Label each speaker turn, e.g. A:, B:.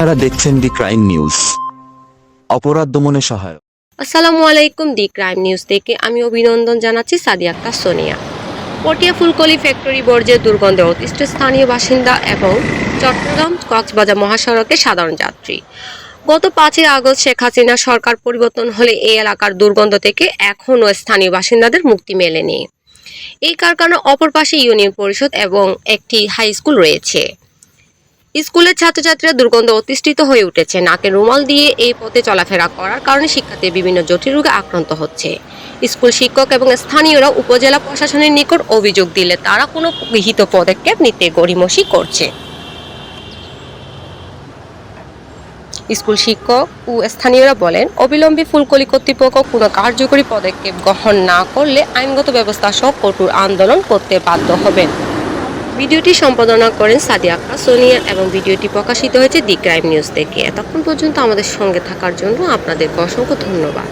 A: আপনারা দেখছেন দি crime news, অপরাধ দমনে সহায়ক।
B: আসসালামু আলাইকুম। দি ক্রাইম নিউজ থেকে আমি অভিনন্দন জানাচ্ছি সাদিয়া আক্তার সোনিয়া। পটিয়া ফুলকলি ফ্যাক্টরি বর্জ্যের দুর্গন্ধে অতিষ্ঠ স্থানীয় বাসিন্দা এবং চট্টগ্রাম কক্সবাজার মহাসড়কে সাধারণ যাত্রী। গত 5 আগস্ট শেখ হাসিনা সরকার পরিবর্তন হলে এই এলাকার দুর্গন্ধ থেকে এখনও স্থানীয় বাসিন্দাদের মুক্তি মেলেনি। এই কারখানার অপর পাশে ইউনিয়ন পরিষদ এবং একটি হাই স্কুল রয়েছে। স্কুলের ছাত্রছাত্রীরা দুর্গন্ধে অতিষ্ঠিত হয়ে উঠেছে। নাকে রুমাল দিয়ে এই পথে চলাফেরা করার কারণে শিক্ষার্থীরা বিভিন্ন জটিল রোগে আক্রান্ত হচ্ছে। স্কুল শিক্ষক এবং স্থানীয়রা উপজেলা প্রশাসনের নিকট অভিযোগ দিলে তারা কোনো গৃহীত পদক্ষেপ নিতে গড়িমসি করছে। স্কুল শিক্ষক ও স্থানীয়রা বলেন, অবিলম্বে ফুলকলি কর্তৃপক্ষ কোনো কার্যকরী পদক্ষেপ গ্রহণ না করলে আইনগত ব্যবস্থা সহ কঠোর আন্দোলন করতে বাধ্য হবেন। ভিডিওটি সম্পাদনা করেন সাদিয়া আক্তার সোনিয়া এবং ভিডিওটি প্রকাশিত হয়েছে দি ক্রাইম নিউজ থেকে। এতক্ষণ পর্যন্ত আমাদের সঙ্গে থাকার জন্য আপনাদেরকে অসংখ্য ধন্যবাদ।